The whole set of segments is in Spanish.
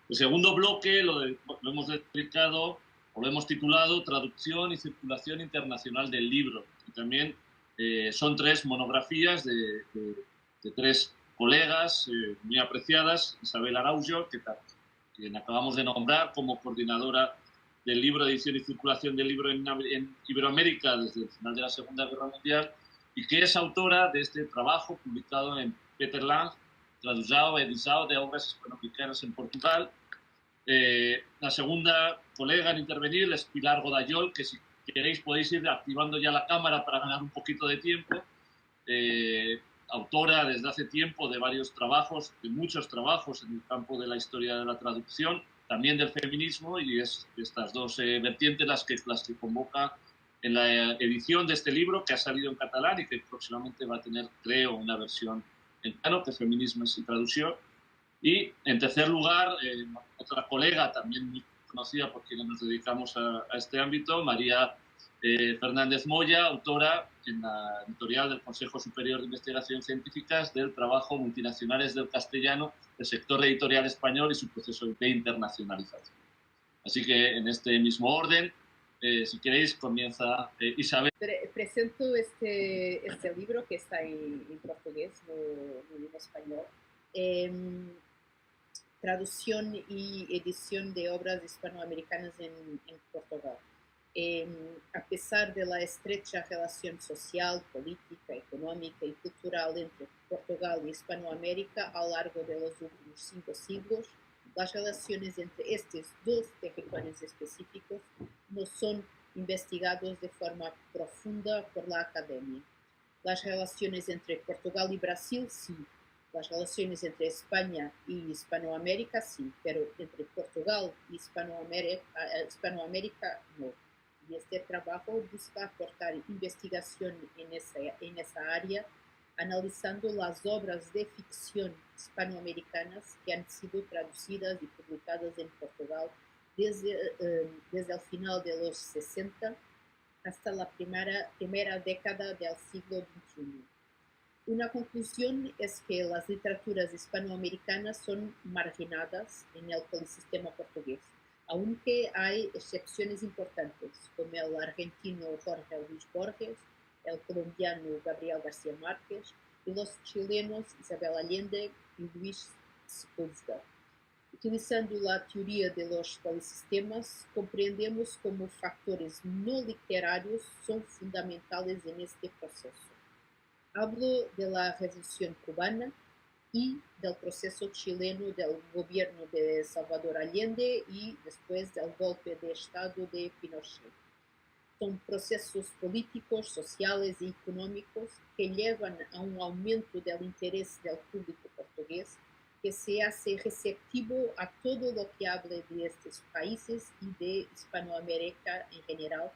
El segundo bloque lo hemos explicado o lo hemos titulado Traducción y Circulación Internacional del Libro. Y también son tres monografías de tres colegas muy apreciadas: Isabel Araujo, quien acabamos de nombrar como coordinadora del libro de edición y circulación del libro en Iberoamérica desde el final de la Segunda Guerra Mundial, y que es autora de este trabajo publicado en Peter Lang, traducido, editado de obras hispanoamericanas en Portugal. La segunda colega en intervenir es Pilar Godayol, que si queréis podéis ir activando ya la cámara para ganar un poquito de tiempo. Autora desde hace tiempo de varios trabajos, de muchos trabajos en el campo de la historia de la traducción, también del feminismo, y es estas dos vertientes las que convoca en la edición de este libro, que ha salido en catalán y que próximamente va a tener, creo, una versión en castellano, que es Feminismo y Traducción. Y en tercer lugar, otra colega también muy conocida por quienes nos dedicamos a este ámbito, María Fernández Moya, autora en la editorial del Consejo Superior de Investigaciones Científicas del trabajo Multinacionales del Castellano, el sector editorial español y su proceso de internacionalización. Así que en este mismo orden, si queréis, comienza Isabel. Presento este libro que está en portugués, no en español. Traducción y edición de obras hispanoamericanas en Portugal. A pesar de la estrecha relación social, política, económica y cultural entre Portugal y Hispanoamérica a lo largo de los últimos 5 siglos, las relaciones entre estos dos territorios específicos no son investigados de forma profunda por la academia. Las relaciones entre Portugal y Brasil, sí. Las relaciones entre España y Hispanoamérica, sí, pero entre Portugal y Hispanoamérica, no. Y este trabajo busca aportar investigación en esa área, analizando las obras de ficción hispanoamericanas que han sido traducidas y publicadas en Portugal desde el final de los 60 hasta la primera década del siglo XXI. Una conclusión es que las literaturas hispanoamericanas son marginadas en el polisistema portugués, aunque hay excepciones importantes, como el argentino Jorge Luis Borges, el colombiano Gabriel García Márquez y los chilenos Isabel Allende y Luis Sepúlveda. Utilizando la teoría de los polisistemas, compreendemos cómo factores no literarios son fundamentales en este proceso. Hablo de la Revolución Cubana y del proceso chileno del gobierno de Salvador Allende y después del golpe de Estado de Pinochet. Son procesos políticos, sociales y económicos que llevan a un aumento del interés del público portugués, que se hace receptivo a todo lo que hable de estos países y de Hispanoamérica en general,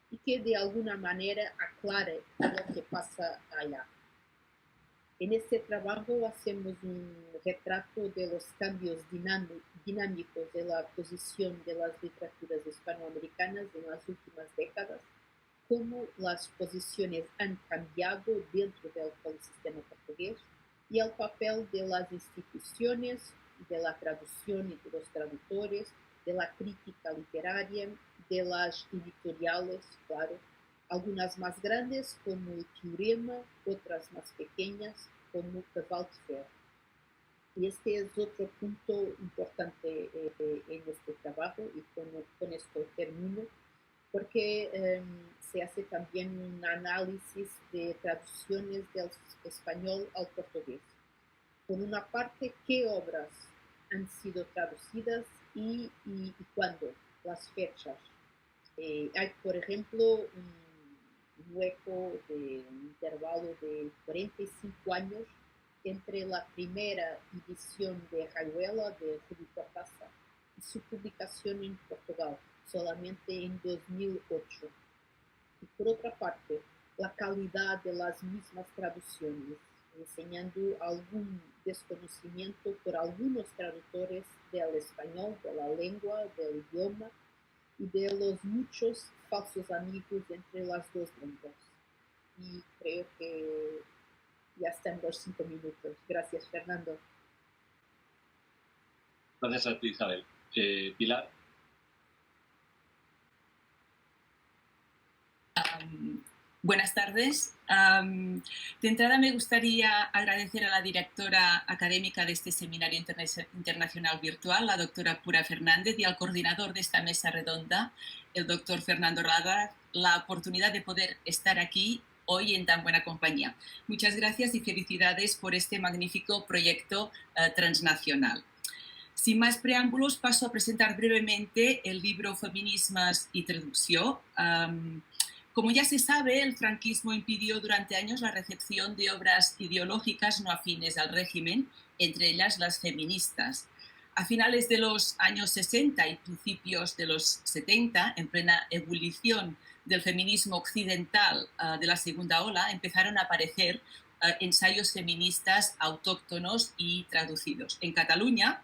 y que de alguna manera aclare lo que pasa allá. En este trabajo hacemos un retrato de los cambios dinámicos de la posición de las literaturas hispanoamericanas en las últimas décadas, cómo las posiciones han cambiado dentro del sistema portugués y el papel de las instituciones, de la traducción y de los traductores, de la crítica literaria, de las editoriales, claro, algunas más grandes como el Teorema, otras más pequeñas como Cavalo de Ferro. Y este es otro punto importante en este trabajo, y con esto termino, porque se hace también un análisis de traducciones del español al portugués. Por una parte, qué obras han sido traducidas y cuándo, las fechas. Hay, por ejemplo, un hueco de un intervalo de 45 años entre la primera edición de Rayuela de Julio Cortázar y su publicación en Portugal, solamente en 2008. Y por otra parte, la calidad de las mismas traducciones, enseñando algún desconocimiento por algunos traductores del español, de la lengua, del idioma, y de los muchos falsos amigos entre las dos lenguas. Y creo que ya están los 5 minutos. Gracias, Fernando. Gracias a ti, Isabel. Pilar. Buenas tardes. De entrada me gustaría agradecer a la directora académica de este seminario internacional virtual, la doctora Pura Fernández, y al coordinador de esta mesa redonda, el doctor Fernando Rada, la oportunidad de poder estar aquí hoy en tan buena compañía. Muchas gracias y felicidades por este magnífico proyecto transnacional. Sin más preámbulos, paso a presentar brevemente el libro Feminismes y Traducción. Como ya se sabe, el franquismo impidió durante años la recepción de obras ideológicas no afines al régimen, entre ellas las feministas. A finales de los años 60 y principios de los 70, en plena ebullición del feminismo occidental de la segunda ola, empezaron a aparecer ensayos feministas autóctonos y traducidos. En Cataluña,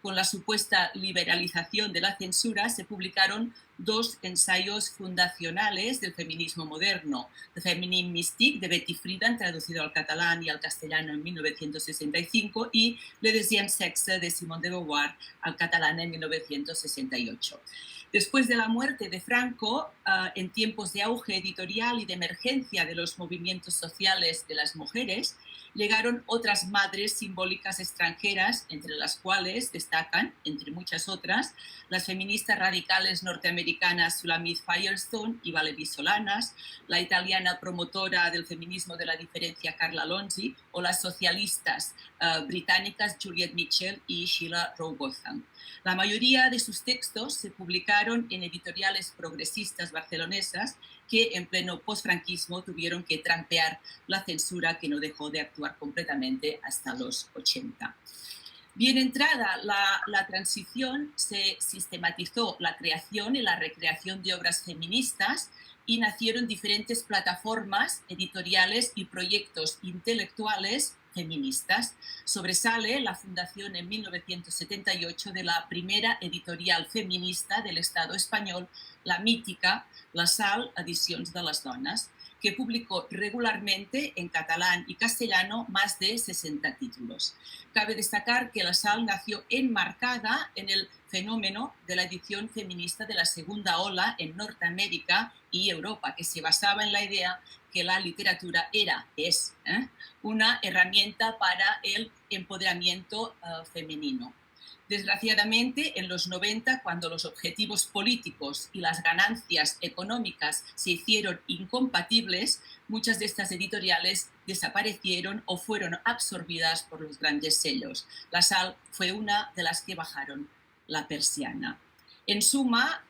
con la supuesta liberalización de la censura, se publicaron dos ensayos fundacionales del feminismo moderno: The Feminine Mystique, de Betty Friedan, traducido al catalán y al castellano en 1965, y Le Deuxième Sexe, de Simone de Beauvoir, al catalán en 1968. Después de la muerte de Franco, en tiempos de auge editorial y de emergencia de los movimientos sociales de las mujeres, llegaron otras madres simbólicas extranjeras, entre las cuales destacan, entre muchas otras, las feministas radicales norteamericanas Shulamith Firestone y Valerie Solanas, la italiana promotora del feminismo de la diferencia Carla Lonzi, o las socialistas británicas Juliette Mitchell y Sheila Rowbotham. La mayoría de sus textos se publicaron en editoriales progresistas barcelonesas que en pleno postfranquismo tuvieron que trampear la censura, que no dejó de actuar completamente hasta los 80. Bien entrada la transición, se sistematizó la creación y la recreación de obras feministas y nacieron diferentes plataformas editoriales y proyectos intelectuales feministas. Sobresale la fundación en 1978 de la primera editorial feminista del Estado español, la mítica La Sal Edicions de les Dones, que publicó regularmente en catalán y castellano más de 60 títulos. Cabe destacar que La Sal nació enmarcada en el fenómeno de la edición feminista de la segunda ola en Norteamérica y Europa, que se basaba en la idea que la literatura es una herramienta para el empoderamiento femenino. Desgraciadamente, en los 90, cuando los objetivos políticos y las ganancias económicas se hicieron incompatibles, muchas de estas editoriales desaparecieron o fueron absorbidas por los grandes sellos. La Sal fue una de las que bajaron la persiana. En suma,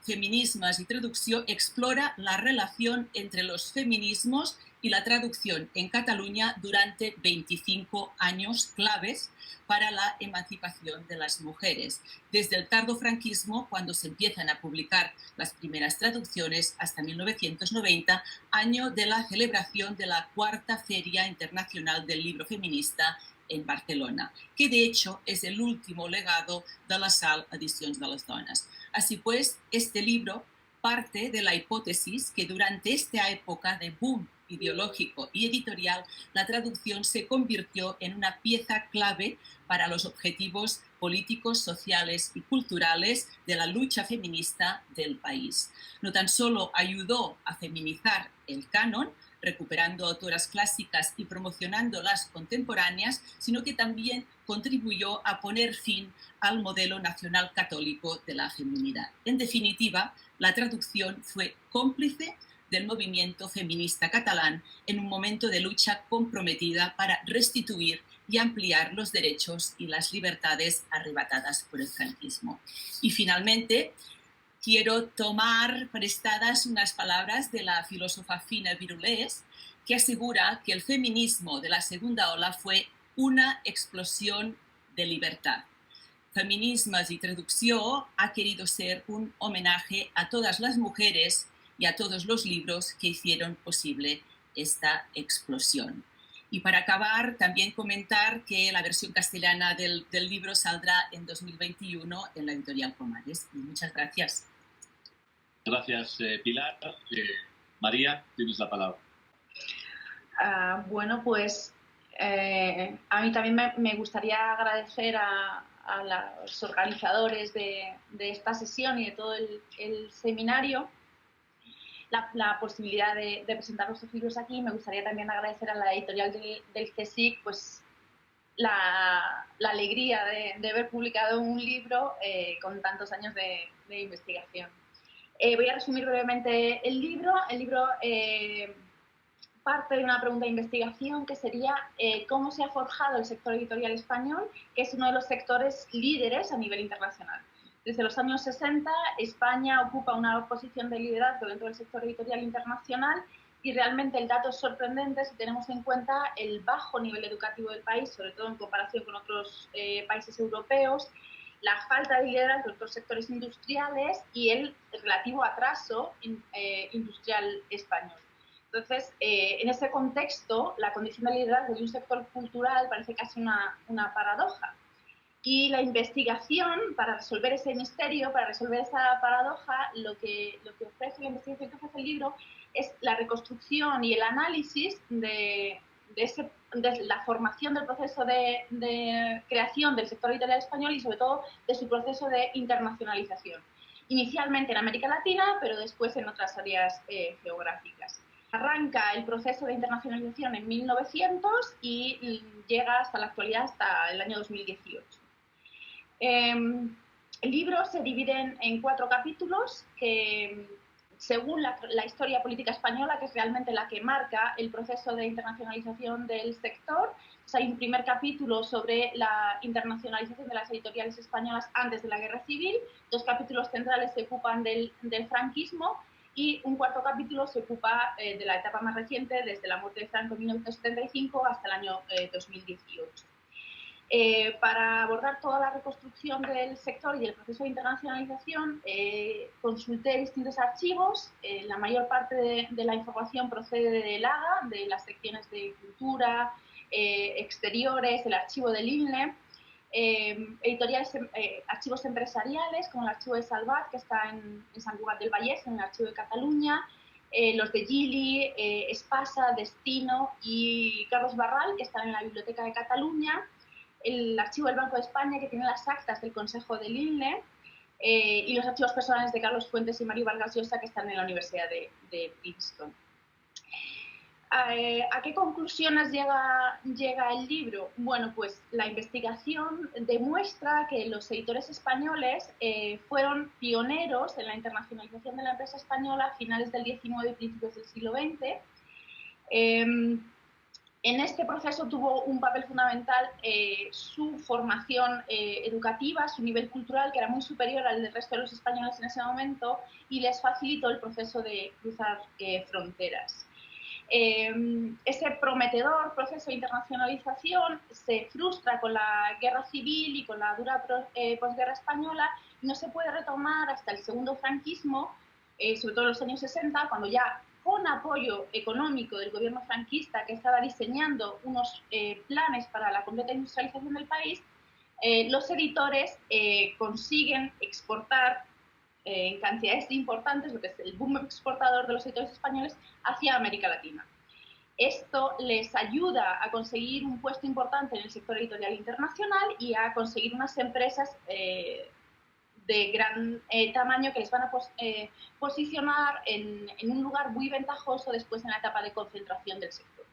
Feminismes y Traducción explora la relación entre los feminismos y la traducción en Cataluña durante 25 años claves para la emancipación de las mujeres, desde el tardofranquismo, cuando se empiezan a publicar las primeras traducciones, hasta 1990, año de la celebración de la Cuarta Feria Internacional del Libro Feminista en Barcelona, que de hecho es el último legado de la Sal Edicions de les Dones. Así pues, este libro parte de la hipótesis que durante esta época de boom ideológico y editorial, la traducción se convirtió en una pieza clave para los objetivos políticos, sociales y culturales de la lucha feminista del país. No tan solo ayudó a feminizar el canon, recuperando autoras clásicas y promocionando las contemporáneas, sino que también contribuyó a poner fin al modelo nacional católico de la feminidad. En definitiva, la traducción fue cómplice del movimiento feminista catalán en un momento de lucha comprometida para restituir y ampliar los derechos y las libertades arrebatadas por el franquismo. Y finalmente, quiero tomar prestadas unas palabras de la filósofa Fina Birulés, que asegura que el feminismo de la segunda ola fue una explosión de libertad. Feminismes y Traducción ha querido ser un homenaje a todas las mujeres y a todos los libros que hicieron posible esta explosión. Y para acabar, también comentar que la versión castellana del libro saldrá en 2021 en la editorial Comares. Y muchas gracias. Gracias, Pilar. María, tienes la palabra. Bueno, pues a mí también me gustaría agradecer a a los organizadores de esta sesión y de todo el seminario la posibilidad de presentar nuestros libros aquí. Me gustaría también agradecer a la editorial del CSIC pues, la alegría de haber publicado un libro con tantos años de investigación. Voy a resumir brevemente el libro. El libro parte de una pregunta de investigación que sería cómo se ha forjado el sector editorial español, que es uno de los sectores líderes a nivel internacional. Desde los años 60, España ocupa una posición de liderazgo dentro del sector editorial internacional y realmente el dato es sorprendente si tenemos en cuenta el bajo nivel educativo del país, sobre todo en comparación con otros países europeos, la falta de liderazgo de otros sectores industriales y el relativo atraso industrial español. Entonces, en ese contexto, la condición de liderazgo de un sector cultural parece casi una paradoja. Y la investigación, para resolver ese misterio, para resolver esa paradoja, lo que ofrece la investigación que ofrece el libro es la reconstrucción y el análisis de la formación del proceso de creación del sector editorial español y, sobre todo, de su proceso de internacionalización. Inicialmente en América Latina, pero después en otras áreas geográficas. Arranca el proceso de internacionalización en 1900 y llega hasta la actualidad, hasta el año 2018. El libro se divide en 4 capítulos que, según la historia política española, que es realmente la que marca el proceso de internacionalización del sector, pues hay un primer capítulo sobre la internacionalización de las editoriales españolas antes de la Guerra Civil, 2 capítulos centrales se ocupan del franquismo y un 4º capítulo se ocupa de la etapa más reciente, desde la muerte de Franco en 1975 hasta el año 2018. Para abordar toda la reconstrucción del sector y el proceso de internacionalización, consulté distintos archivos. La mayor parte de la información procede del AGA, de las secciones de cultura, exteriores, el archivo del INLE, editoriales, archivos empresariales, como el archivo de Salvat, que está en Sant Cugat del Vallès, en el archivo de Cataluña, los de Gili, Espasa, Destino y Carlos Barral, que están en la Biblioteca de Cataluña, el archivo del Banco de España, que tiene las actas del Consejo del INLE, y los archivos personales de Carlos Fuentes y Mario Vargas Llosa, que están en la Universidad de Princeton. ¿A qué conclusiones llega el libro? Bueno, pues la investigación demuestra que los editores españoles fueron pioneros en la internacionalización de la empresa española a finales del XIX y principios del siglo XX. En este proceso tuvo un papel fundamental su formación educativa, su nivel cultural, que era muy superior al del resto de los españoles en ese momento, y les facilitó el proceso de cruzar fronteras. Ese prometedor proceso de internacionalización se frustra con la guerra civil y con la dura posguerra española y no se puede retomar hasta el segundo franquismo, sobre todo en los años 60, cuando ya con apoyo económico del gobierno franquista, que estaba diseñando unos planes para la completa industrialización del país, los editores consiguen exportar en cantidades importantes, lo que es el boom exportador de los editores españoles, hacia América Latina. Esto les ayuda a conseguir un puesto importante en el sector editorial internacional y a conseguir unas empresas de gran tamaño que les van a posicionar en un lugar muy ventajoso después en la etapa de concentración del sector.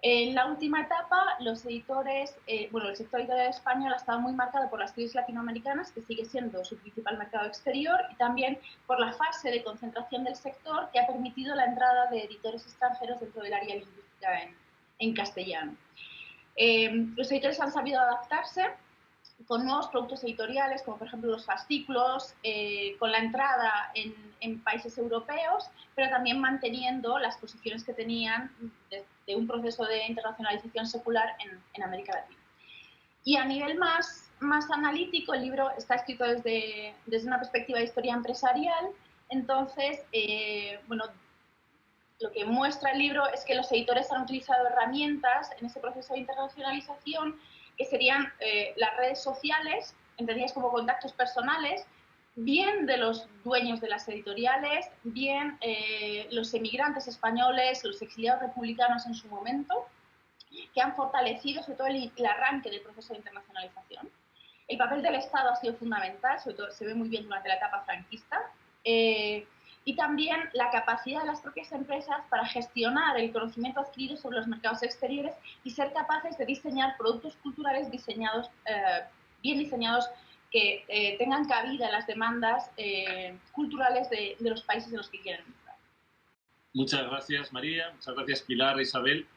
En la última etapa, los editores, el sector editorial español ha estado muy marcado por las crisis latinoamericanas, que sigue siendo su principal mercado exterior, y también por la fase de concentración del sector que ha permitido la entrada de editores extranjeros dentro del área lingüística en castellano. Los editores han sabido adaptarse con nuevos productos editoriales, como por ejemplo los fascículos, con la entrada en países europeos, pero también manteniendo las posiciones que tenían de un proceso de internacionalización secular en América Latina. Y a nivel más analítico, el libro está escrito desde una perspectiva de historia empresarial. Entonces, lo que muestra el libro es que los editores han utilizado herramientas en ese proceso de internacionalización que serían las redes sociales, entendidas como contactos personales, bien de los dueños de las editoriales, bien los emigrantes españoles, los exiliados republicanos en su momento, que han fortalecido sobre todo el arranque del proceso de internacionalización. El papel del Estado ha sido fundamental, sobre todo se ve muy bien durante la etapa franquista, y también la capacidad de las propias empresas para gestionar el conocimiento adquirido sobre los mercados exteriores y ser capaces de diseñar productos culturales bien diseñados que tengan cabida en las demandas culturales de los países en los que quieren entrar. Muchas gracias, María. Muchas gracias, Pilar e Isabel.